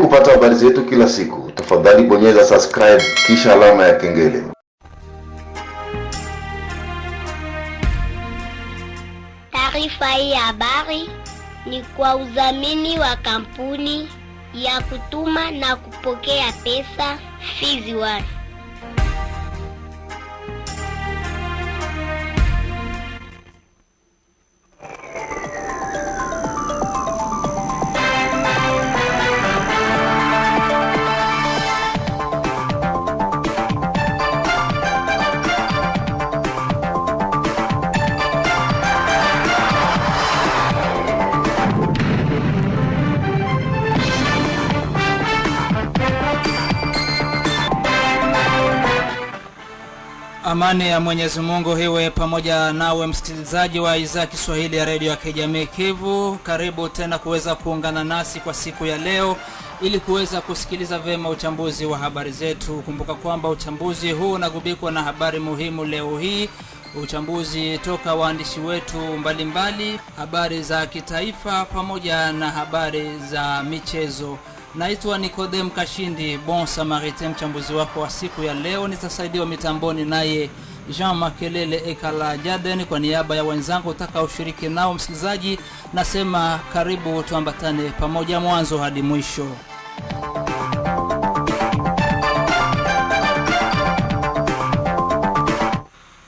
kupata habari zetu kila siku, tafadhali bonyeza subscribe kisha alama ya kengele. Taarifa hii ya habari ni kwa udhamini wa kampuni ya kutuma na kupokea pesa Fizi One. Amani ya Mwenyezi Mungu hiwe pamoja nawe msikilizaji wa idhaa Kiswahili ya Radio ya Kijamii Kivu. Karibu tena kuweza kuungana nasi kwa siku ya leo ili kuweza kusikiliza vema uchambuzi wa habari zetu. Kumbuka kwamba uchambuzi huu unagubikwa na habari muhimu leo hii. Uchambuzi toka waandishi wetu mbalimbali, habari za kitaifa pamoja na habari za michezo. Naitwa Nikodem Kashindi, Bon Samaritain, mchambuzi wako wa siku ya leo. Nitasaidiwa mitamboni naye Jean Makelele Ekala Jaden. Kwa niaba ya wenzangu utaka ushiriki nao msikilizaji, nasema karibu tuambatane pamoja mwanzo hadi mwisho.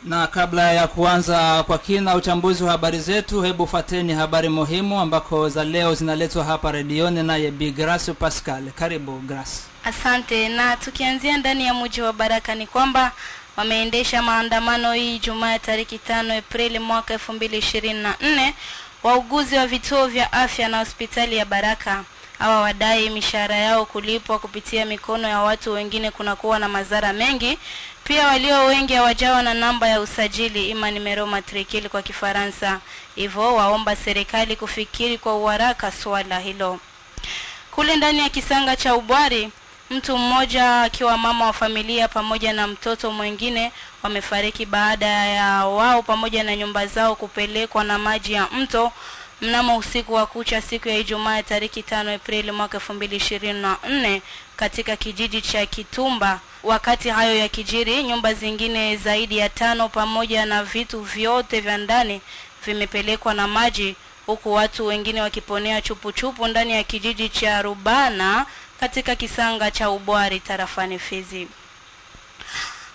Na kabla ya kuanza kwa kina uchambuzi wa habari zetu, hebu fateni habari muhimu ambako za leo zinaletwa hapa redioni na Bi Grace Pascal. Karibu Grace. Asante. Na tukianzia ndani ya mji wa Baraka ni kwamba wameendesha maandamano hii Jumaa tarehe 5 Aprili mwaka 2024 wauguzi wa vituo vya afya na hospitali ya Baraka. Hawa wadai mishahara yao kulipwa kupitia mikono ya watu wengine kunakuwa na madhara mengi. Pia walio wengi hawajawa na namba ya usajili, ima numero matricule kwa Kifaransa. Hivyo waomba serikali kufikiri kwa haraka swala hilo. Kule ndani ya kisanga cha Ubwari, mtu mmoja akiwa mama wa familia pamoja na mtoto mwingine wamefariki baada ya wao pamoja na nyumba zao kupelekwa na maji ya mto mnamo usiku wa kucha siku ya Ijumaa tarehe 5 Aprili mwaka 2024 katika kijiji cha Kitumba. Wakati hayo ya kijiri, nyumba zingine zaidi ya 5 pamoja na vitu vyote vya ndani vimepelekwa na maji, huku watu wengine wakiponea chupu ndani ya kijiji cha Rubana katika kisanga cha Ubwari tarafani Fizi.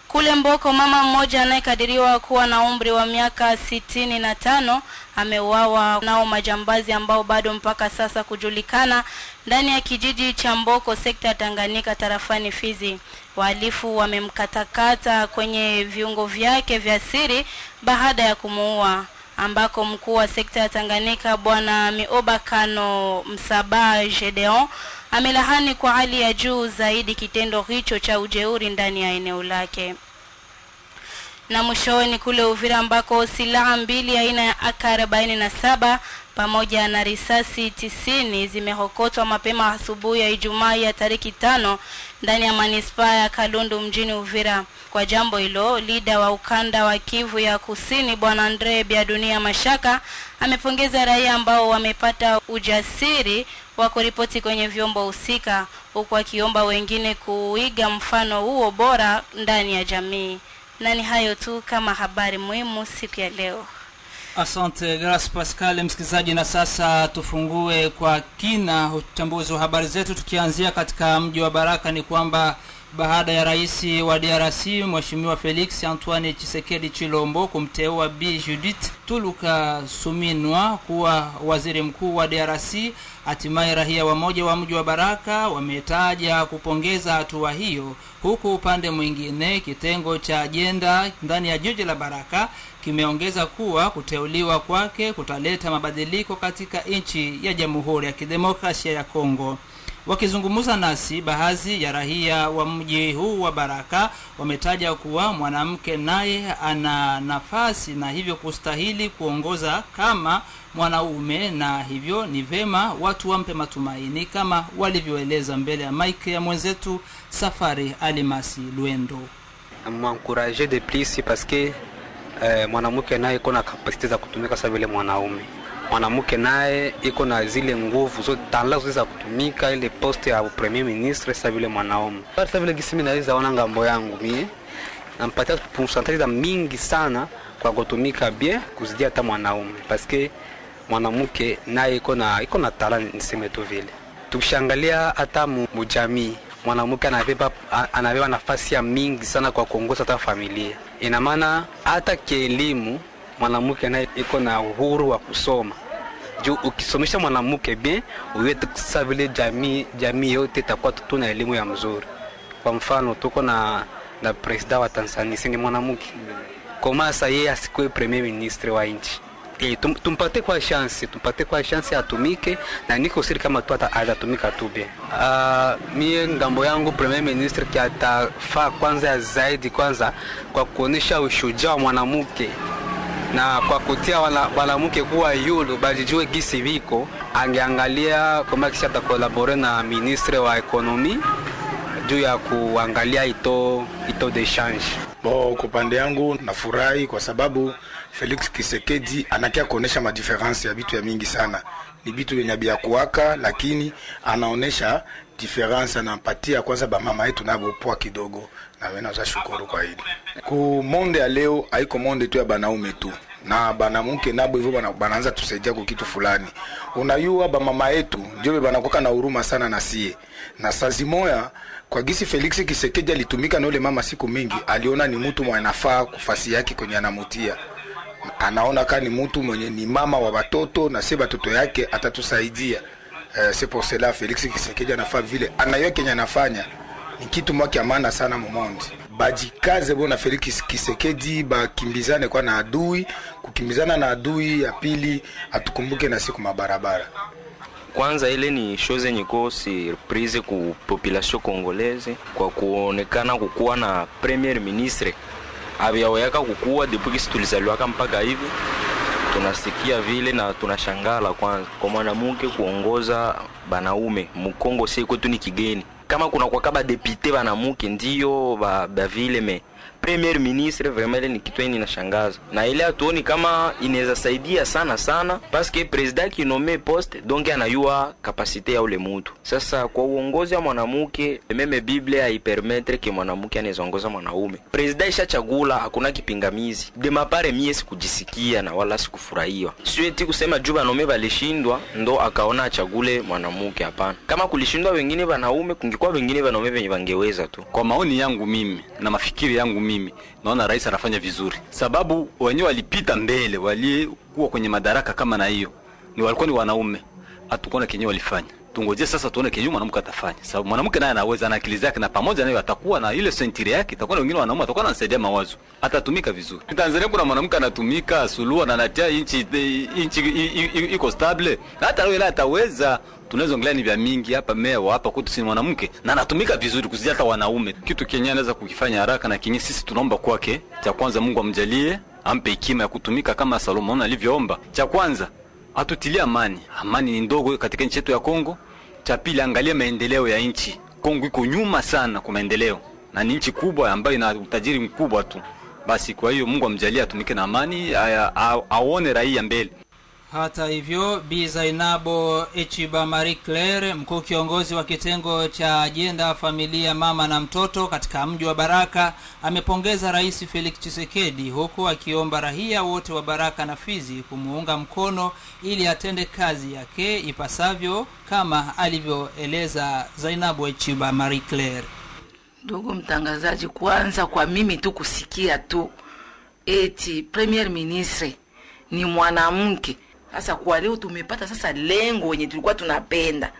Kule Mboko, mama mmoja anayekadiriwa kuwa na umri wa miaka 65 ameuawa nao majambazi ambao bado mpaka sasa kujulikana ndani ya kijiji cha Mboko, sekta Tanganyika tarafani Fizi. Wahalifu wamemkatakata kwenye viungo vyake vya siri baada ya kumuua, ambako mkuu wa sekta ya Tanganyika Bwana Miobakano Msaba Gedeon amelahani kwa hali ya juu zaidi kitendo hicho cha ujeuri ndani ya eneo lake. Na mwishowe kule Uvira ambako silaha mbili aina ya AK-47 pamoja na risasi 90 zimehokotwa mapema asubuhi ya Ijumaa ya tarehe 5 ndani ya manispaa ya Kalundu mjini Uvira. Kwa jambo hilo, leader wa ukanda wa Kivu ya Kusini Bwana Andre Biadunia Mashaka amepongeza raia ambao wamepata ujasiri wa kuripoti kwenye vyombo husika, huku akiomba wengine kuiga mfano huo bora ndani ya jamii. Na ni hayo tu kama habari muhimu siku ya leo. Asante Grace Pascal. Msikilizaji, na sasa tufungue kwa kina uchambuzi wa habari zetu tukianzia katika mji wa Baraka. Ni kwamba baada ya rais wa DRC Mheshimiwa Felix Antoine Tshisekedi Chilombo kumteua Bi Judith Tuluka Suminwa kuwa waziri mkuu wa DRC, hatimaye raia wamoja wa mji wa Baraka wametaja kupongeza hatua hiyo, huku upande mwingine kitengo cha agenda ndani ya jiji la Baraka kimeongeza kuwa kuteuliwa kwake kutaleta mabadiliko katika nchi ya Jamhuri ya Kidemokrasia ya Kongo. Wakizungumza nasi, baadhi ya raia wa mji huu wa Baraka wametaja kuwa mwanamke naye ana nafasi na hivyo kustahili kuongoza kama mwanaume, na hivyo ni vema watu wampe matumaini kama walivyoeleza mbele ya mike ya mwenzetu Safari Alimasi Luendo. M'encourager de plus parce que mwanamke naye kuna kapasiti za kutumika sawa vile mwanaume. mwanamke naye iko na zile nguvu zote talazo za kutumika ile poste ya premier ministre sasa vile mwanaume. Sasa vile gisi mimi naweza ona ngambo yangu mimi nampatia pourcentage mingi sana kwa kutumika bien kuzidia hata mwanaume parce que mwanamke naye iko na talent niseme tu vile. Tukishangalia hata mujamii mwanamke anabeba nafasi ya mingi sana kwa kuongoza hata familia. Ina maana hata kielimu mwanamke naye iko na uhuru wa kusoma. Juu ukisomesha mwanamke bien, uweze kusaidia vile jamii yote itakuwa tu na elimu ya mzuri. Kwa mfano tuko na president wa Tanzania singe mwanamke. Kama sasa yeye asikuwe premier ministre wa nchi. Tumpate kwa chance atumike na niko siri kama tu atatumika tu bien. Mie ngambo yangu premier ministre ki atafaa kwanza zaidi kwanza kwa kuonesha ushujaa wa mwanamke na kwa kutia wanamke kuwa yulu bajijue gisi viko, angeangalia kama kisha atakolabore na ministre wa ekonomi juu ya kuangalia ito de change. Kwa upande yangu nafurahi kwa sababu Felix Tshisekedi anakia kuonesha madifference ya vitu ya mingi sana. Ni vitu vyenye bia kuwaka lakini anaonesha difference, anampatia kwanza ba mama yetu nabo poa kidogo, na wewe naweza shukuru kwa hili. Ku monde ya leo haiko monde tu ya banaume tu, na banamuke nabo hivyo banaanza tusaidia kwa kitu fulani. Unayua ba mama yetu ndio banakoka na huruma sana na sie. Na sazi moya kwa gisi Felix Tshisekedi alitumika na yule mama siku mingi, aliona ni mtu mwenye anafaa kufasi yake kwenye anamutia. Anaona kani mtu mwenye ni mama wa watoto na sisi watoto yake atatusaidia. C'est pour cela Felix Tshisekedi anafaa vile anayo Kenya anafanya ni kitu mwake amana sana mumondi. Bajikaze bona Felix Tshisekedi bakimbizane kwa na adui, kukimbizana na adui ya pili atukumbuke na siku mabarabara. Kwanza ile ni chose nyiko surprise ku population congolaise kwa kuonekana kukuwa na premier ministre abiaweka kukua depuis tulizaliwa mpaka hivi. Tunasikia vile na tunashangala kwanza kwa mwanamke kuongoza banaume mkongo si kwetu ni kigeni. Kama kuna kwa kaba député banamke ndio ba vile me premier ministre vraiment ni kitu inashangaza. Na ile atuoni kama inaweza saidia sana parce que president qui nomme poste donc anayua capacité ya ule mtu. Sasa kwa uongozi wa mwanamke meme Biblia haipermettre que mwanamke anezongoza mwanaume. President ishachagula hakuna kipingamizi. De mapare mie sikujisikia na wala sikufurahia. Siwezi kusema juba nome balishindwa ndo akaona achagule mwanamke, hapana. Kama kulishindwa wengine wanaume kungekuwa wengine wanaume wenye wangeweza tu. Kwa maoni yangu mimi na mafikiri yangu mimi naona rais anafanya vizuri, sababu wenyewe walipita mbele, walikuwa kwenye madaraka kama na hiyo ni walikuwa ni wanaume, hatukuona kenye walifanya. Tungoje sasa tuone kenye mwanamke atafanya, sababu mwanamke naye anaweza na akili zake na pamoja naye atakuwa na ile sentire yake, itakuwa na wengine wanaume atakuwa anasaidia mawazo, atatumika vizuri. Tanzania kuna mwanamke anatumika Suluhu na anatia inchi iko stable, hata wewe ataweza. Tunaweza ongelea ni vya mingi hapa mewa hapa kwetu si mwanamke na anatumika vizuri kuzidi hata wanaume. Kitu Kenya anaweza kukifanya haraka na Kenya sisi tunaomba kwake, cha kwanza Mungu amjalie ampe hekima ya kutumika kama Solomon alivyoomba. Cha kwanza atutilie amani. Amani ni ndogo katika nchi yetu ya Kongo. Cha pili angalia maendeleo ya nchi. Kongo iko nyuma sana kwa maendeleo na ni nchi kubwa ambayo ina utajiri mkubwa tu. Basi kwa hiyo Mungu amjalie atumike na amani, aone raia mbele. Hata hivyo, Bi Zainabo Echiba Marie Claire, mkuu kiongozi wa kitengo cha ajenda familia mama na mtoto katika mji wa Baraka, amepongeza Rais Felix Tshisekedi huku akiomba raia wote wa Baraka na Fizi kumuunga mkono ili atende kazi yake ipasavyo kama alivyoeleza Zainabo Echiba Marie Claire. Ndugu mtangazaji, kwanza kwa mimi tu kusikia tu eti premier ministre ni mwanamke. Sasa kwa leo tumepata sasa lengo wenye tulikuwa tunapenda.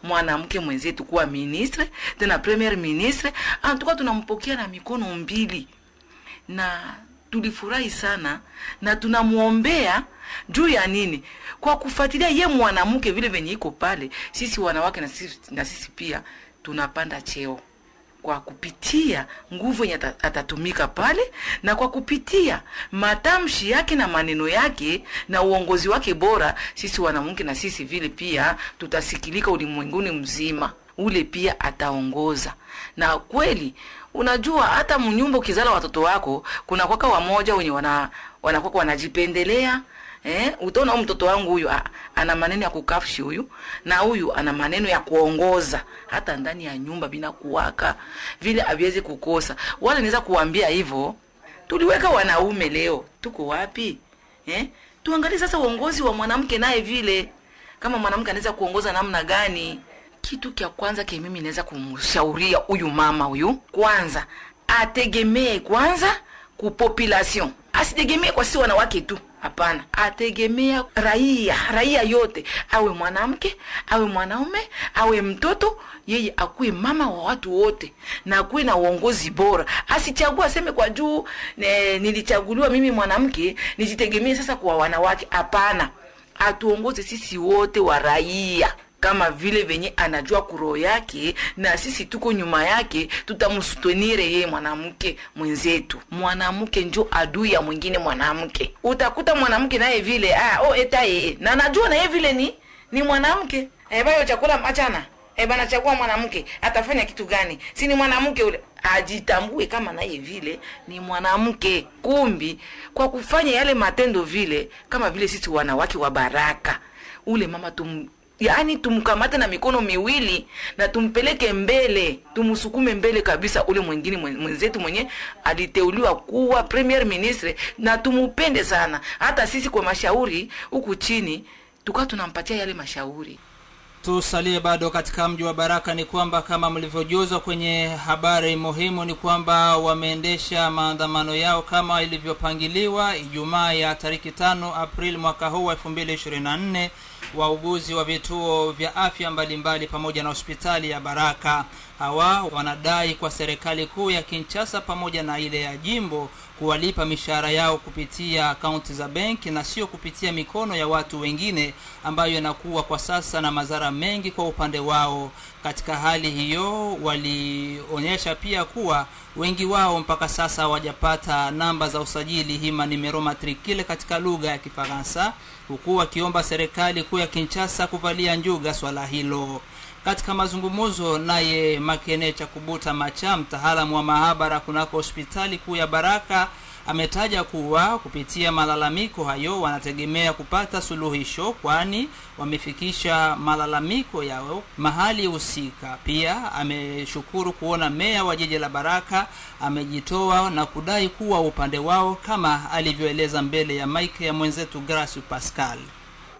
Mwanamke mwenzetu kuwa ministre, tena premier ministre, tulikuwa tunampokea na mikono mbili. Na tulifurahi sana na tunamuombea juu ya nini? Kwa kufuatilia ye mwanamke vile venye iko pale, sisi wanawake na sisi pia tunapanda cheo. Kwa kupitia nguvu yenye atatumika pale na kwa kupitia matamshi yake na maneno yake na uongozi wake bora, sisi wanawake na sisi vile pia tutasikilika ulimwenguni mzima. Ule pia ataongoza. Na kweli unajua hata mnyumba ukizala watoto wako kuna kwaka wamoja wenye wanakuwa wanajipendelea Utaona huyu mtoto wangu huyu ana maneno ya kukafshi huyu, na huyu ana maneno ya kuongoza hata ndani ya nyumba bila kuwaka vile aviweze kukosa. Wale naweza kuambia hivyo, tuliweka wanaume leo tuko wapi? Tuangalie sasa uongozi wa mwanamke naye vile, kama mwanamke anaweza kuongoza namna gani. Kitu kia kwanza ke mimi naweza kumshauria huyu mama huyu, kwanza ategemee kwanza ku population, asitegemee kwa sisi wanawake tu. Hapana, ategemea raia yote, awe mwanamke, awe mwanaume, awe mtoto, yeye akuwe mama wa watu wote na akuwe na uongozi bora. Asichagua aseme kwa juu nilichaguliwa mimi mwanamke nijitegemee sasa kwa wanawake. Hapana, atuongoze sisi wote wa raia kama vile venye anajua kuroho yake, na sisi tuko nyuma yake, tutamsutenire yeye mwanamke mwenzetu. Mwanamke ndio adui ya mwingine mwanamke. Utakuta mwanamke naye vile na anajua na yeye vile ni mwanamke. Bayo chakula machana. Bana chagua mwanamke, atafanya kitu gani? Si ni mwanamke ule, ajitambue kama naye vile ni mwanamke. Kumbi kwa kufanya yale matendo vile, kama vile sisi wanawake wa baraka, ule mama yaani tumkamate na mikono miwili na tumpeleke mbele, tumusukume mbele kabisa ule mwingine mwenzetu mwenye aliteuliwa kuwa premier ministre, na tumupende sana. Hata sisi kwa mashauri huku chini tukawa tunampatia yale mashauri. Tusalie bado katika mji wa Baraka. Ni kwamba kama mlivyojuzwa kwenye habari muhimu, ni kwamba wameendesha maandamano yao kama ilivyopangiliwa Ijumaa ya tariki 5 Aprili mwaka huu 2024. Wauguzi wa vituo vya afya mbalimbali pamoja na hospitali ya Baraka hawa wanadai kwa serikali kuu ya Kinshasa pamoja na ile ya jimbo kuwalipa mishahara yao kupitia akaunti za benki na sio kupitia mikono ya watu wengine, ambayo inakuwa kwa sasa na madhara mengi kwa upande wao. Katika hali hiyo, walionyesha pia kuwa wengi wao mpaka sasa hawajapata namba za usajili, hima numero matricule katika lugha ya Kifaransa, huku wakiomba serikali kuu ya Kinshasa kuvalia njuga swala hilo. Katika mazungumzo naye Makene Chakubuta Macha, mtaalamu wa mahabara kunako hospitali kuu ya Baraka, ametaja kuwa kupitia malalamiko hayo wanategemea kupata suluhisho, kwani wamefikisha malalamiko yao mahali husika. Pia ameshukuru kuona meya wa jiji la Baraka amejitoa na kudai kuwa upande wao, kama alivyoeleza mbele ya mike ya mwenzetu Grace Pascal.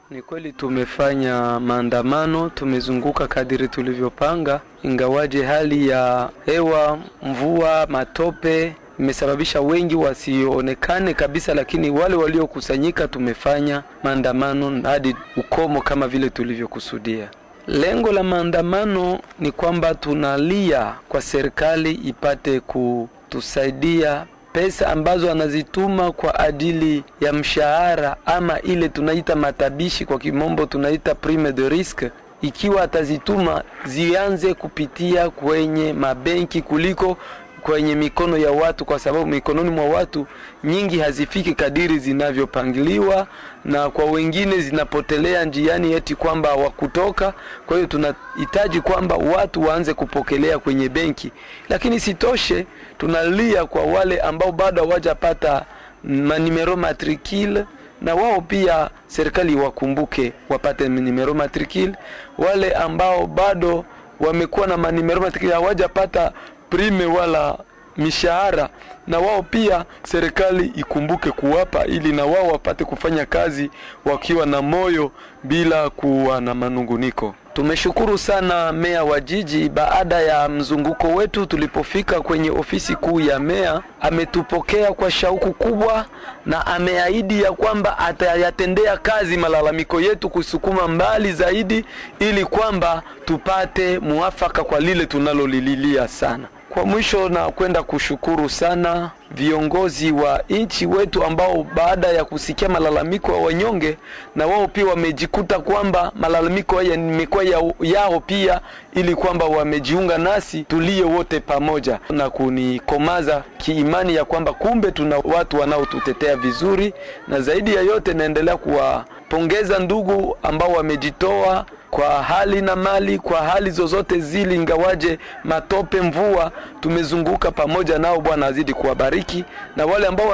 Ni kweli tumefanya maandamano, tumezunguka kadiri tulivyopanga, ingawaje hali ya hewa, mvua, matope imesababisha wengi wasionekane kabisa, lakini wale waliokusanyika tumefanya maandamano hadi ukomo kama vile tulivyokusudia. Lengo la maandamano ni kwamba tunalia kwa serikali ipate kutusaidia pesa ambazo anazituma kwa ajili ya mshahara ama ile tunaita matabishi, kwa kimombo tunaita prime de risque. Ikiwa atazituma zianze kupitia kwenye mabenki kuliko kwenye mikono ya watu, kwa sababu mikononi mwa watu nyingi hazifiki kadiri zinavyopangiliwa, na kwa wengine zinapotelea njiani eti kwamba hawakutoka. Kwa hiyo tunahitaji kwamba watu waanze kupokelea kwenye benki. Lakini sitoshe, tunalia kwa wale ambao bado hawajapata numero matricule, na wao pia serikali wakumbuke wapate numero matricule. Wale ambao bado wamekuwa na numero matricule hawajapata prime wala mishahara, na wao pia serikali ikumbuke kuwapa, ili na wao wapate kufanya kazi wakiwa na moyo bila kuwa na manunguniko. Tumeshukuru sana meya wa jiji. Baada ya mzunguko wetu, tulipofika kwenye ofisi kuu ya meya, ametupokea kwa shauku kubwa na ameahidi ya kwamba atayatendea kazi malalamiko yetu kusukuma mbali zaidi, ili kwamba tupate muafaka kwa lile tunalolililia sana. Kwa mwisho, na kwenda kushukuru sana viongozi wa nchi wetu ambao baada ya kusikia malalamiko ya wanyonge, na wao pia wamejikuta kwamba malalamiko haya nimekuwa yao pia, ili kwamba wamejiunga nasi tulie wote pamoja, na kunikomaza kiimani ya kwamba kumbe tuna watu wanaotutetea vizuri. Na zaidi ya yote, naendelea kuwapongeza ndugu ambao wamejitoa kwa hali na mali, kwa hali zozote zili, ingawaje matope, mvua, tumezunguka pamoja nao. Bwana azidi kuwabariki. Na wale ambao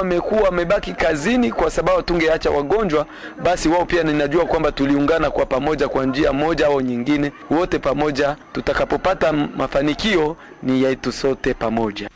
wamebaki kazini kwa sababu tungeacha wagonjwa, basi wao pia ninajua kwamba tuliungana kwa pamoja kwa njia moja au nyingine, wote pamoja tutakapopata mafanikio ni yetu sote pamoja.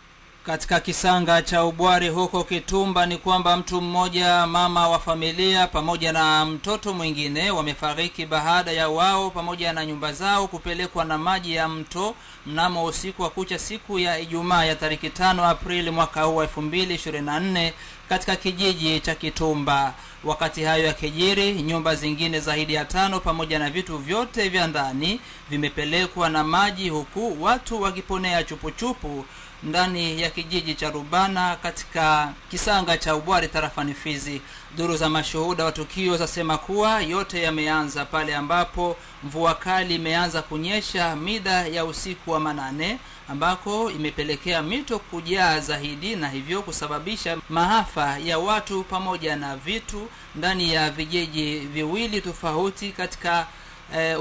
Katika kisanga cha Ubwari huko Kitumba ni kwamba mtu mmoja, mama wa familia pamoja na mtoto mwingine wamefariki baada ya wao pamoja na nyumba zao kupelekwa na maji ya mto mnamo usiku wa kucha siku ya Ijumaa ya tarehe 5 Aprili mwaka huu 2024 katika kijiji cha Kitumba. Wakati hayo ya kijiri, nyumba zingine zaidi ya 5 pamoja na vitu vyote vya ndani vimepelekwa na maji, huku watu wakiponea chupuchupu ndani ya kijiji cha Rubana katika kisanga cha Ubwari tarafani Fizi. Duru za mashuhuda wa tukio zasema kuwa yote yameanza pale ambapo mvua kali imeanza kunyesha mida ya usiku wa manane, ambako imepelekea mito kujaa zaidi na hivyo kusababisha maafa ya watu pamoja na vitu ndani ya vijiji viwili tofauti katika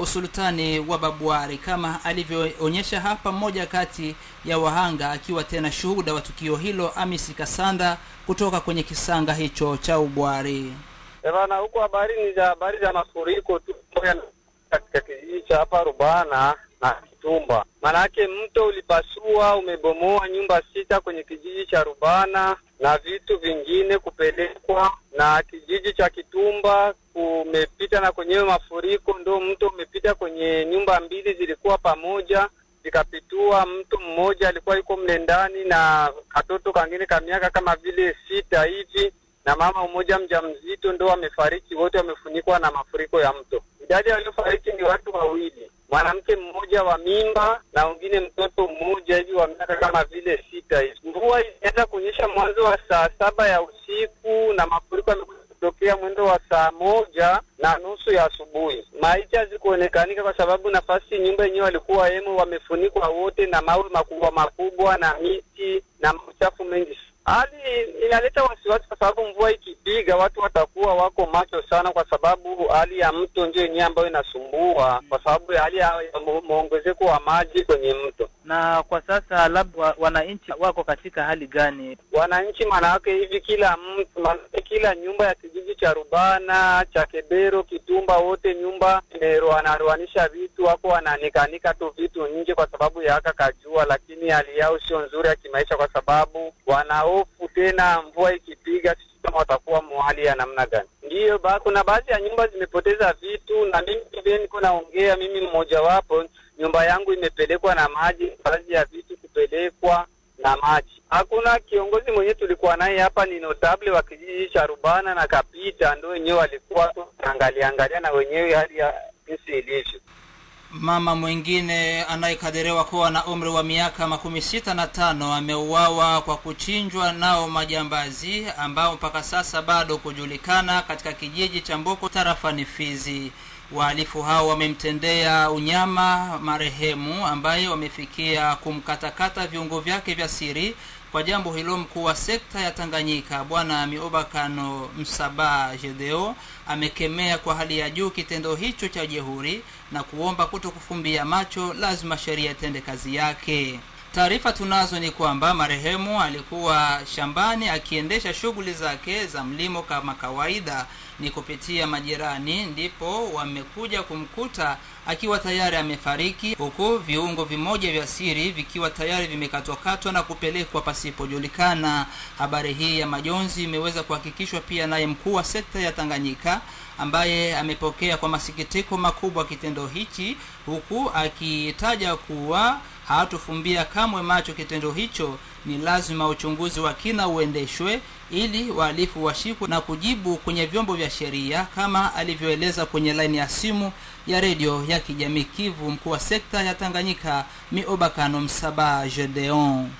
usultani wa Babwari, kama alivyoonyesha hapa mmoja kati ya wahanga akiwa tena shuhuda wa tukio hilo, Amisi Kasanda kutoka kwenye kisanga hicho cha Ubwari. Bwana, huko habari za mafuriko tu katika kijiji cha hapa Rubana na Kitumba. Manake mto ulipasua, umebomoa nyumba 6 kwenye kijiji cha Rubana na vitu vingine kupelekwa, na kijiji cha Kitumba kumepita na kwenyewe mafuriko, ndo mto umepita kwenye nyumba 2 zilikuwa pamoja, zikapitua. Mtu mmoja alikuwa yuko mlendani na katoto kangine ka miaka kama vile 6 hivi, na mama mmoja mjamzito ndo wamefariki, wote wamefunikwa na mafuriko ya mto. Idadi waliofariki ni watu 2, mwanamke mmoja wa mimba na wengine mtoto mmoja hivi wa miaka kama vile 6 hivi. Mvua ilianza kunyesha mwanzo wa saa 7 ya usiku na mafuriko yamekuja kutokea mwendo wa saa 1:30 ya asubuhi. Maiti hazikuonekanika kwa sababu nafasi nyumba yenyewe walikuwa wamefunikwa wote na mawe makubwa na miti na uchafu mengi. Hali inaleta wasiwasi kwa sababu mvua ikipiga watu watakuwa wako macho sana, kwa sababu hali ya mto ndio yenyewe ambayo inasumbua kwa sababu ya hali ya muongezeko wa maji kwenye mto. Na kwa sasa labda wananchi wako katika hali gani? Wananchi maana yake hivi, kila nyumba ya kijiji cha Rubana, cha Kebero, Kitumba, wote nyumba wanaruanisha vitu, wako wananikanika tu vitu nje kwa sababu ya haka kajua, lakini hali yao sio nzuri ya kimaisha kwa sababu wanahofu tena mvua ikipiga sisi kama watakuwa mwali ya namna gani. Ndiyo kuna baadhi ya nyumba zimepoteza vitu, na mimi pia niko naongea, mimi mmoja wapo, nyumba yangu imepelekwa na maji, baadhi ya vitu kupelekwa na maji. Hakuna kiongozi mwenye tulikuwa naye hapa, ni notable wa kijiji cha Rubana na Kapita, ndio wenyewe walikuwa angalia na wenyewe hali ya jinsi ilivyo. Mama mwingine anayekadiriwa kuwa na umri wa miaka 65 ameuawa kwa kuchinjwa nao majambazi ambao mpaka sasa bado kujulikana katika kijiji cha Mboko tarafani Fizi. Wahalifu hao wamemtendea unyama marehemu ambaye wamefikia kumkatakata viungo vyake vya siri. Kwa jambo hilo, mkuu wa sekta ya Tanganyika Bwana Miobakano Msaba Jedeo amekemea kwa hali ya juu kitendo hicho cha jehuri na kuomba kutokufumbia macho, lazima sheria itende kazi yake. Taarifa tunazo ni kwamba marehemu alikuwa shambani akiendesha shughuli zake za mlimo kama kawaida. Ni kupitia majirani ndipo wamekuja kumkuta akiwa tayari amefariki, huku viungo vimoja vya siri vikiwa tayari vimekatwakatwa na kupelekwa pasipojulikana. Habari hii ya majonzi imeweza kuhakikishwa pia naye mkuu wa sekta ya Tanganyika, ambaye amepokea kwa masikitiko makubwa kitendo hichi, huku akitaja kuwa hatufumbia kamwe macho kitendo hicho. Ni lazima uchunguzi wa kina uendeshwe ili wahalifu washikwe na kujibu kwenye vyombo vya sheria, kama alivyoeleza kwenye line ya simu ya redio ya kijamii Kivu mkuu wa sekta ya Tanganyika Miobakano Msaba Gedeon.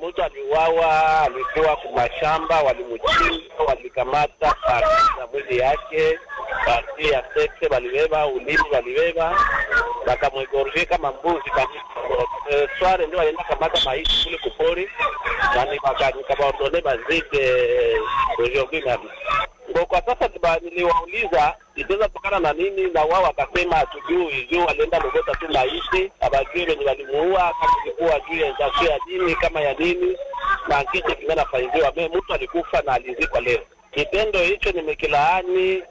Mtu aliuawa, alikuwa kwa shamba, walimchinja, walikamata parti za mwili yake, parti ya sexe walibeba, ulimi walibeba, wakamwegorje kama mbuzi kabisa. Sware ndio walienda kamata maiti kule kupori, na nikabaondole mazike kujogina. Kwa sasa niliwauliza itaweza kutokana na nini? Na wao wakasema hatujui, juu walienda Logota tu maiti, abajue wenye walimuua, kama ilikuwa juu ya nzasi ya dini kama ya nini, na kisha kingana faiziwa mtu alikufa na alizikwa leo. Kitendo hicho nimekilaani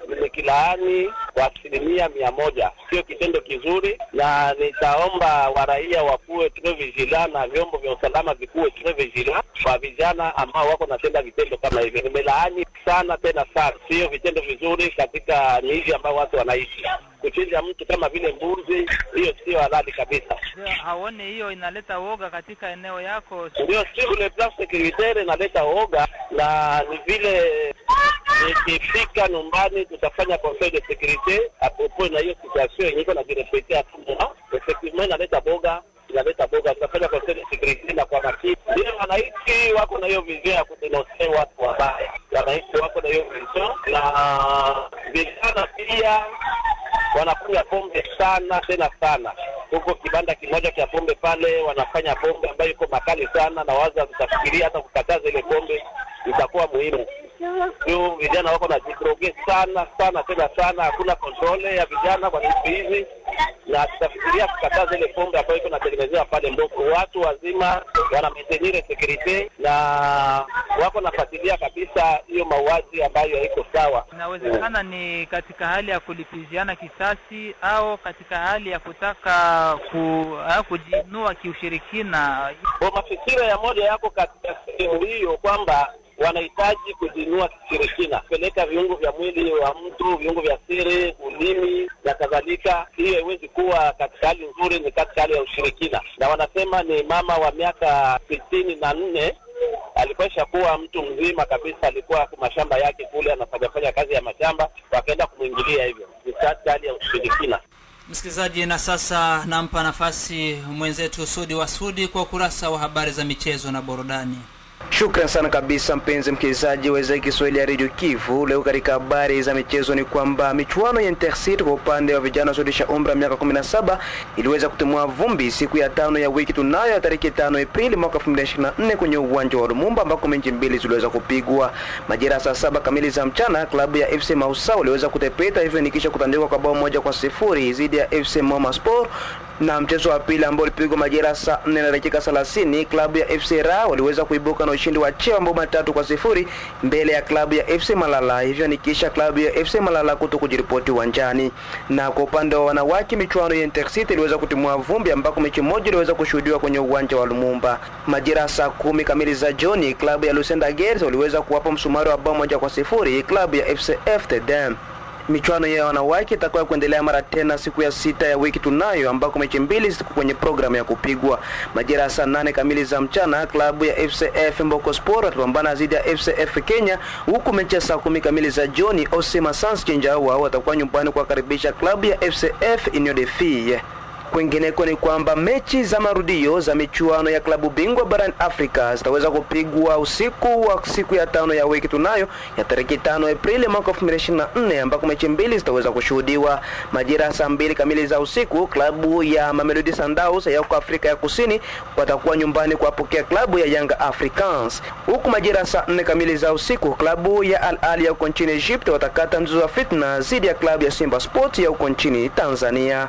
kwa 100%. Sio kitendo kizuri, na nitaomba waraia wakuwe très vigilant na vyombo vya usalama vikuwe très vigilant kwa vijana ambao wako natenda vitendo kama hivyo. Nimelaani sana tena sana, sio vitendo vizuri katika miji ambao watu wanaishi. Kuchinja mtu kama vile mbuzi, hiyo sio halali kabisa. Haone hiyo inaleta woga katika eneo yako? Ndio, sio le plan sécuritaire inaleta woga, na ni vile nikifika nyumbani tutafanya conseil de sécurité à propos na hiyo situation yenye iko na direpete hapo. Effectivement inaleta boga, tutafanya conseil de sécurité na kwa makini. Ndio wananchi wako na hiyo vision ya kudenosea watu wabaya. Wananchi wako na hiyo vision, na vijana pia wanakunywa pombe sana tena sana. Huko kibanda kimoja cha pombe pale wanafanya pombe ambayo iko makali sana, na waza tutafikiria hata kukataza ile pombe itakuwa muhimu. Ndio vijana wako na jidroge sana tena sana, hakuna kontrole ya vijana kwa siku hizi, na tutafikiria kukataza ile pombe ambayo iko natengenezewa pale Mboko. Watu wazima wana maintenir security na wako nafuatilia kabisa hiyo mauaji ambayo haiko sawa. Inawezekana ni katika hali ya kulipiziana kisasi au katika hali ya kutaka kujinua kiushirikina. Kwa mafikira ya moja yako katika sehemu hiyo kwamba wanahitaji kujinua kishirikina, peleka viungo vya mwili wa mtu, viungo vya siri, ulimi na kadhalika. Hiyo haiwezi kuwa katika hali nzuri, ni katika hali ya ushirikina. Na wanasema ni mama wa miaka 64 alikuwa kuwa mtu mzima kabisa, alikuwa kwa mashamba yake kule anafanya kazi ya mashamba, wakaenda kumwingilia hivyo. Ni katika hali ya ushirikina. Msikilizaji, na sasa nampa nafasi mwenzetu Sudi wa Sudi kwa kurasa wa habari za michezo na burudani. Shukran sana kabisa mpenzi msikilizaji wa idhaa Kiswahili ya Radio Kivu. Leo katika habari za michezo ni kwamba michuano ya Intercity kwa upande wa vijana wasiozidisha umri wa miaka 17 iliweza kutimua vumbi siku ya 5 ya wiki tunayo ya tarehe 5 Aprili mwaka 2024 kwenye uwanja wa Lumumba, ambako mechi mbili ziliweza kupigwa. Majira saa 7 kamili za mchana, klabu ya FC Mausa waliweza kutepeta hivyo nikisha kutandikwa kwa bao 1-0 dhidi ya FC Moma Sport, na mchezo wa pili ambao ulipigwa majira saa 4 na dakika 30, klabu ya FC Ra waliweza kuibuka na ushindi wa cheo mabao 3-0 mbele ya klabu ya FC Malala, hivyo nikisha klabu ya FC Malala kutokujiripoti uwanjani. Na kwa upande wa wanawake, michuano ya Intercity iliweza kutimua vumbi, ambako mechi moja iliweza kushuhudiwa kwenye uwanja wa Lumumba. Majira saa 10 kamili za jioni, klabu ya Lusenda Girls waliweza kuwapa msumari wa bao 1-0 klabu ya FC FTDM. Michuano ya wanawake itakuwa kuendelea mara tena siku ya 6 ya wiki tunayo, ambako mechi mbili ziko kwenye programu ya kupigwa. Majira saa 8 kamili za mchana, klabu ya FCF Mboko Sport watapambana dhidi ya FCF Kenya, huku mechi saa 10 kamili za jioni Osema Sans Chinjawa watakuwa nyumbani kukaribisha klabu ya FCF Union de Filles. Kwingineko ni kwamba mechi za marudio za michuano ya klabu bingwa barani Afrika zitaweza kupigwa usiku wa siku ya 5 ya wiki tunayo ya tarehe 5 Aprili mwaka 2024, ambako mechi mbili zitaweza kushuhudiwa. Majira saa 2 kamili za usiku, klabu ya Mamelodi Sundowns ya Afrika ya Kusini watakuwa nyumbani kuwapokea klabu ya Young Africans, huku majira saa 4 kamili za usiku, klabu ya Al Ahly ya huko nchini Egypt watakata mchezo wa fitna dhidi ya klabu ya Simba Sports ya huko nchini Tanzania.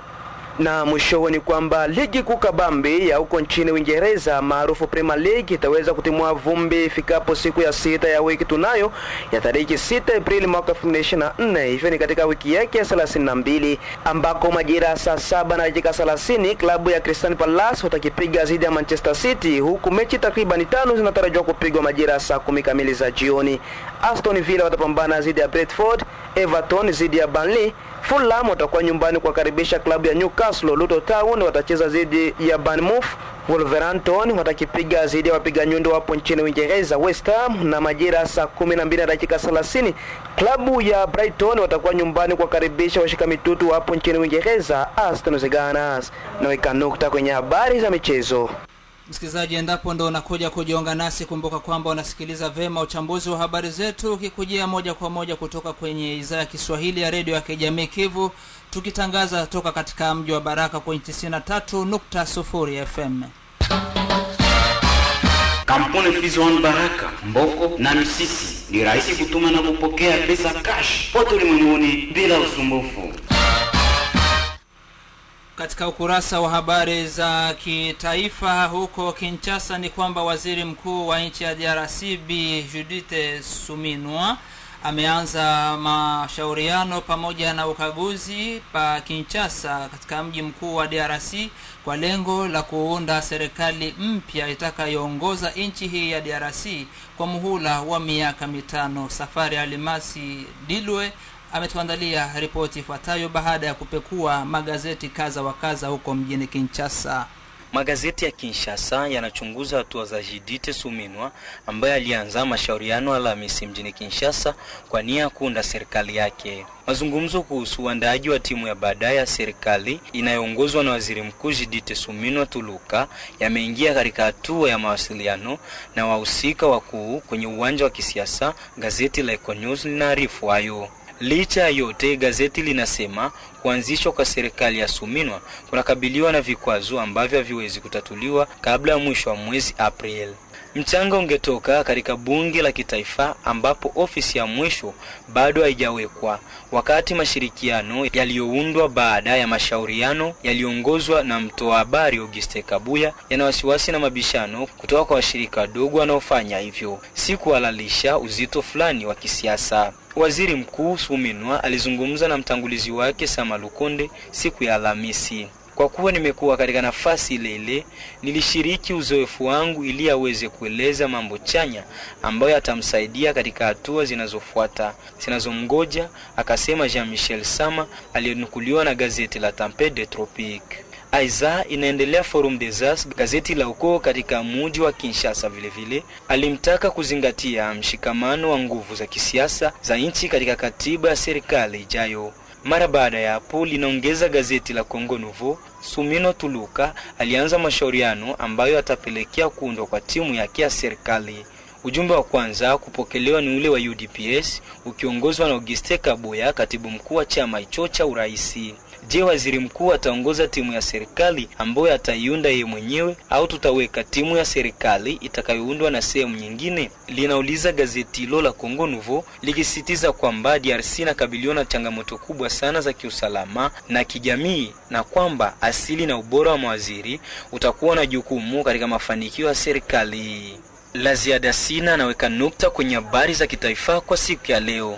Na mwisho ni kwamba ligi kuu kabambe ya huko nchini Uingereza maarufu Premier League itaweza kutimua vumbi ifikapo siku ya 6 ya wiki tunayo ya tarehe 6 Aprili mwaka 2024, hivyo ni katika wiki yake ya 32, ambako majira saa 7 na dakika 30 klabu ya Crystal Palace watakipiga dhidi ya Manchester City, huku mechi takriban 5 zinatarajiwa kupigwa majira saa 10 kamili za jioni. Aston Villa watapambana dhidi ya Brentford, Everton dhidi ya Burnley, Fulham watakuwa nyumbani kukaribisha klabu ya Newcastle, Luton Town watacheza dhidi ya Bournemouth, Wolverhampton watakipiga dhidi ya wapiga nyundo hapo nchini Uingereza West Ham, na majira saa 12 na dakika 30 klabu ya Brighton watakuwa nyumbani kukaribisha washika mitutu hapo nchini Uingereza Aston Villa. Na weka nukta kwenye habari za michezo. Msikilizaji, endapo ndo unakuja kujiunga nasi, kumbuka kwamba unasikiliza vema uchambuzi wa habari zetu ukikujia moja kwa moja kutoka kwenye idhaa ya Kiswahili ya redio ya kijamii Kivu, tukitangaza toka katika mji wa Baraka kwenye 93.0 FM. Kampuni Fizon Baraka, Mboko na Misisi ni rahisi kutuma na kupokea pesa cash pote ulimwenguni bila usumbufu. Katika ukurasa wa habari za kitaifa huko Kinshasa ni kwamba waziri mkuu wa nchi ya DRC Bi Judith Suminwa ameanza mashauriano pamoja na ukaguzi pa Kinshasa katika mji mkuu wa DRC kwa lengo la kuunda serikali mpya itakayoongoza nchi hii ya DRC kwa muhula wa miaka 5. Safari Alimasi Dilwe ametuandalia ripoti ifuatayo baada ya kupekua magazeti kaza wa kaza huko mjini Kinshasa. Magazeti ya Kinshasa yanachunguza hatua za Judith Suminwa ambaye alianza mashauriano Alhamisi mjini Kinshasa kwa nia ya kuunda serikali yake. Mazungumzo kuhusu uandaaji wa timu ya baadaye ya serikali inayoongozwa na waziri mkuu Judith Suminwa Tuluka yameingia katika hatua ya mawasiliano na wahusika wakuu kwenye uwanja wa kisiasa, gazeti la Econews linaarifu hayo. Licha ya yote, gazeti linasema kuanzishwa kwa serikali ya Suminwa kunakabiliwa na vikwazo ambavyo haviwezi kutatuliwa kabla ya mwisho wa mwezi April. Mchanga ungetoka katika bunge la kitaifa ambapo ofisi ya mwisho bado haijawekwa, wakati mashirikiano yaliyoundwa baada ya mashauriano yaliongozwa na mtoa habari Auguste Kabuya yana wasiwasi na mabishano kutoka kwa washirika wadogo wanaofanya hivyo, si kuhalalisha uzito fulani wa kisiasa. Waziri mkuu Suminwa alizungumza na mtangulizi wake Sama Lukonde siku ya Alhamisi. Kwa kuwa nimekuwa katika nafasi ile, nilishiriki uzoefu wangu ili aweze kueleza mambo chanya ambayo atamsaidia katika hatua zinazofuata zinazomngoja, akasema Jean-Michel Sama aliyenukuliwa na gazeti la Tempête des Tropiques. Aiza inaendelea Forum des As, gazeti la uko katika mji wa Kinshasa vile alimtaka kuzingatia mshikamano wa nguvu za kisiasa za nchi katika katiba ya serikali ijayo. Mara baada ya hapo, linaongeza gazeti la Congo Nouveau, Suminwa Tuluka alianza mashauriano ambayo atapelekea kuundwa kwa timu yake ya serikali. Ujumbe wa kwanza kupokelewa ni ule wa UDPS ukiongozwa na Auguste Kabuya, katibu mkuu wa chama hicho cha uraisi. Je, waziri mkuu ataongoza timu ya serikali ambayo ataiunda yeye mwenyewe au tutaweka timu ya serikali itakayoundwa na sehemu nyingine? Linauliza gazeti hilo la Congo Nouveau likisisitiza kwamba DRC inakabiliwa na changamoto kubwa sana za kiusalama na kijamii na kwamba asili na ubora wa mawaziri utakuwa na jukumu katika mafanikio ya serikali. La ziada sina, naweka nukta kwenye habari za kitaifa kwa siku ya leo.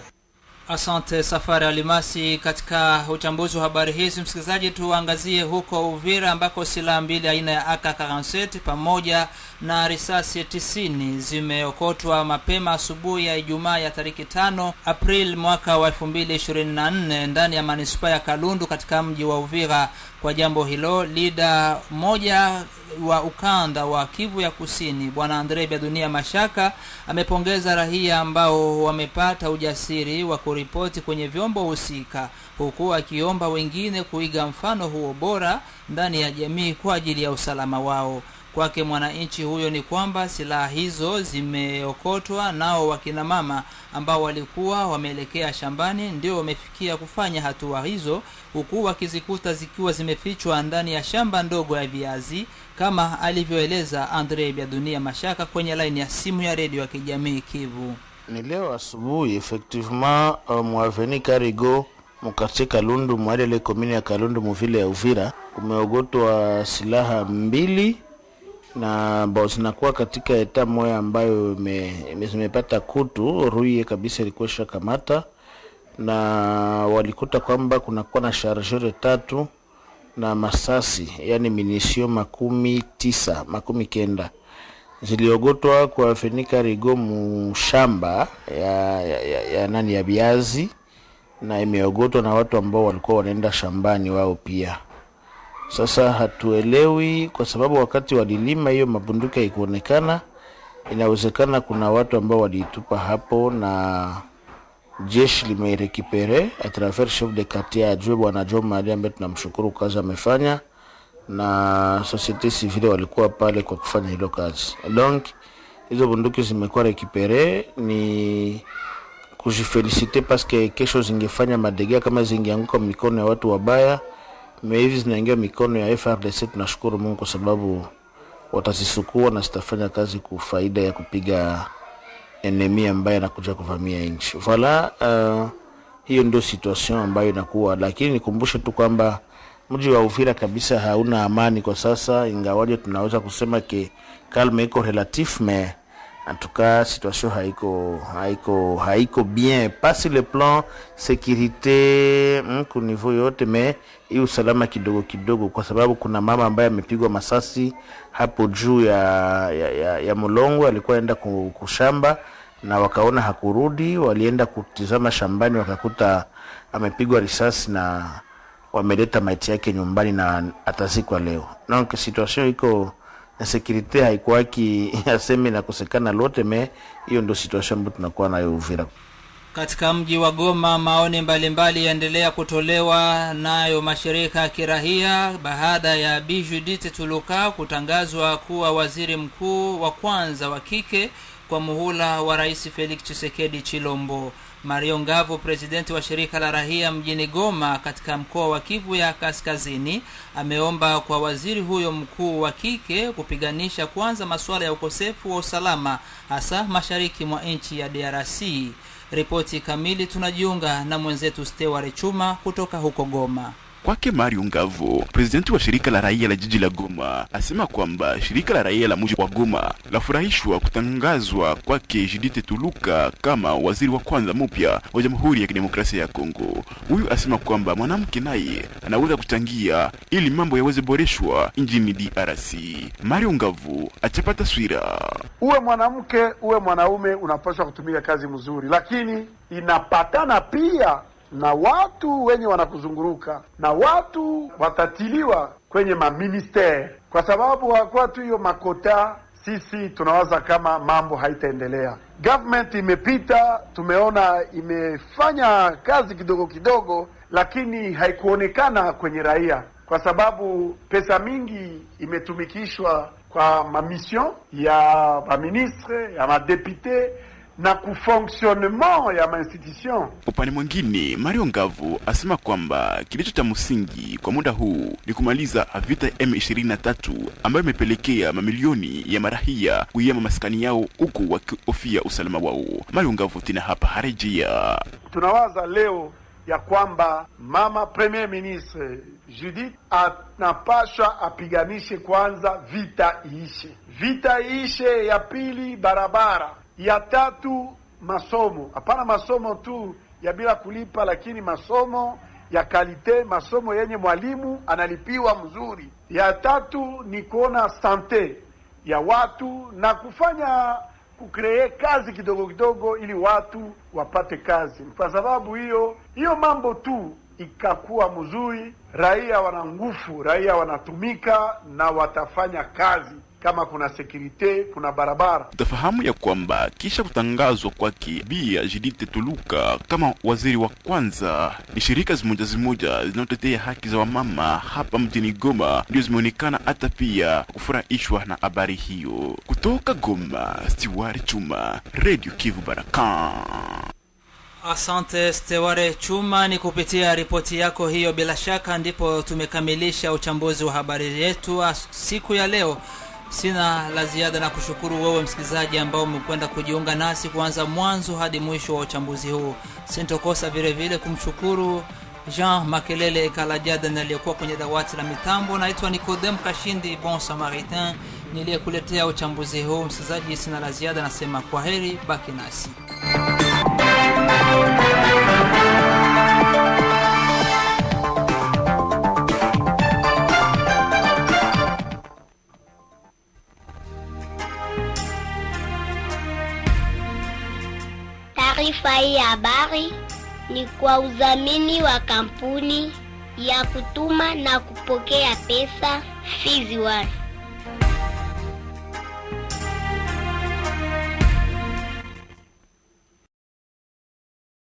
Asante Safari Alimasi. Katika uchambuzi wa habari hizi, msikilizaji, tuangazie huko Uvira ambako silaha mbili aina ya AK-47 pamoja na risasi 90 zimeokotwa mapema asubuhi ya Ijumaa ya tariki 5 April mwaka wa 2024 ndani ya manispaa ya Kalundu katika mji wa Uvira. Kwa jambo hilo, leader moja wa ukanda wa Kivu ya Kusini Bwana Andre Biadunia Mashaka amepongeza raia ambao wamepata ujasiri wa kuripoti kwenye vyombo husika, huku akiomba wengine kuiga mfano huo bora ndani ya jamii kwa ajili ya usalama wao. Kwake mwananchi huyo ni kwamba silaha hizo zimeokotwa nao wakina mama ambao walikuwa wameelekea shambani ndio wamefikia kufanya hatua hizo, huku wakizikuta zikiwa zimefichwa ndani ya shamba ndogo ya viazi, kama alivyoeleza Andre Biadunia Mashaka kwenye line ya simu ya redio ya kijamii Kivu. Ni leo asubuhi effectivement mwaveni Karigo mkate Kalundu mwale komini ya Kalundu mvile ya Uvira kumeogotwa silaha mbili na ambao zinakuwa katika eta moja ambayo imepata kutu ruye kabisa, ilikuwa shakamata, na walikuta kwamba kunakuwa na chargeur 3 na masasi yani minisio 90 ziliogotwa kwa Fenika Rigo mshamba ya nani ya biazi, na imeogotwa na watu ambao walikuwa wanaenda shambani wao pia. Sasa hatuelewi kwa sababu wakati walilima hiyo mabunduki haikuonekana. Inawezekana kuna watu ambao walitupa hapo na jeshi limerekipere a travers chef de quartier adjoint bwana Joma Ali ambaye tunamshukuru kazi amefanya, na societe civile walikuwa pale kwa kufanya hilo kazi. Donc hizo bunduki zimekuwa rekipere, ni kujifeliciter parce que kesho zingefanya madegea kama zingeanguka mikono ya watu wabaya. Hivi zinaingia mikono ya FRDC. Tunashukuru Mungu kwa sababu watazisukua na zitafanya kazi kwa faida ya kupiga enemy ambaye anakuja kuvamia nchi. Voilà, hiyo ndio situation ambayo inakuwa, lakini nikumbushe tu kwamba mji wa Uvira kabisa hauna amani kwa sasa, ingawaje tunaweza kusema ke calme iko relatif, mais en tout cas situation haiko bien, pas sur le plan sécurité ku niveau yote, mais hiyo usalama kidogo kwa sababu kuna mama ambaye amepigwa masasi hapo juu ya Mulongo. Alikuwa enda kushamba na wakaona hakurudi, walienda kutizama shambani wakakuta amepigwa risasi na wameleta maiti yake nyumbani na atazikwa leo. Donc situation iko na security haikuwaki aseme na kusekana lote, me hiyo ndio situation ambayo tunakuwa nayo Uvira. Katika mji wa Goma maoni mbalimbali yaendelea kutolewa nayo mashirika ya kirahia baada ya Bi Judith Tuluka kutangazwa kuwa waziri mkuu wa kwanza wa kike kwa muhula wa Rais Felix Tshisekedi Chilombo. Mario Ngavo, presidenti wa shirika la rahia mjini Goma katika mkoa wa Kivu ya Kaskazini, ameomba kwa waziri huyo mkuu wa kike kupiganisha kwanza masuala ya ukosefu wa usalama hasa mashariki mwa nchi ya DRC. Ripoti kamili tunajiunga na mwenzetu Steware Chuma kutoka huko Goma. Kwake Mario Ngavo, presidenti wa shirika la raia la jiji la Goma, asema kwamba shirika la raia la mji wa Goma lafurahishwa kutangazwa kwake Judith Tuluka kama waziri wa kwanza mpya wa Jamhuri ya Kidemokrasia ya Kongo. Huyu asema kwamba mwanamke naye anaweza kuchangia ili mambo yaweze boreshwa nchini DRC. Mario Ngavo achapata taswira. Uwe mwanamke, uwe mwanaume, unapaswa kutumia kazi mzuri, lakini inapatana pia na watu wenye wanakuzunguruka, na watu watatiliwa kwenye maministeri, kwa sababu hakuwa tu hiyo makota. Sisi tunawaza kama mambo haitaendelea. Government imepita, tumeona imefanya kazi kidogo, lakini haikuonekana kwenye raia, kwa sababu pesa mingi imetumikishwa kwa mamission ya maministre, ya madepute na kufonctionnement ya mainstitution. Upande mwingine, Mario Ngavo asema kwamba kilicho cha msingi kwa muda huu ni kumaliza vita M23 ambayo imepelekea mamilioni ya marahia kuyama maskani yao huku wakihofia usalama wao. Mario Ngavo tena hapa harejea. Tunawaza leo ya kwamba mama premier ministre Judith anapasha apiganishe kwanza vita iishe, ya pili barabara, ya tatu masomo. Hapana masomo tu ya bila kulipa, lakini masomo ya kalite, masomo yenye mwalimu analipiwa mzuri. Ya tatu ni kuona sante ya watu na kufanya kukree kazi kidogo ili watu wapate kazi. Kwa sababu hiyo mambo tu ikakuwa mzuri, raia wana nguvu, raia wanatumika na watafanya kazi. Kama kuna security, kuna barabara. Utafahamu ya kwamba kisha kutangazwa kwake Bi Judith Tuluka kama waziri wa kwanza, ni shirika zimoja zinazotetea haki za wamama hapa mjini Goma ndio zimeonekana hata pia kufurahishwa na habari hiyo. Kutoka Goma, Steware Chuma, Radio Kivu Baraka. Asante Steware Chuma, ni kupitia ripoti yako hiyo bila shaka ndipo tumekamilisha uchambuzi wa habari yetu siku ya leo. Sina la ziada na kushukuru wewe msikilizaji ambao umekwenda kujiunga nasi kuanza mwanzo hadi mwisho wa uchambuzi huu. Sintokosa vile kumshukuru Jean Makelele Kalajada aliyekuwa kwenye dawati la mitambo. Naitwa Nikodem Kashindi Bon Samaritain niliyekuletea uchambuzi huu. Msikilizaji, sina la ziada, nasema kwaheri, baki nasi. Taarifa hii ya habari ni kwa udhamini wa kampuni ya kutuma na kupokea pesa Fizi One.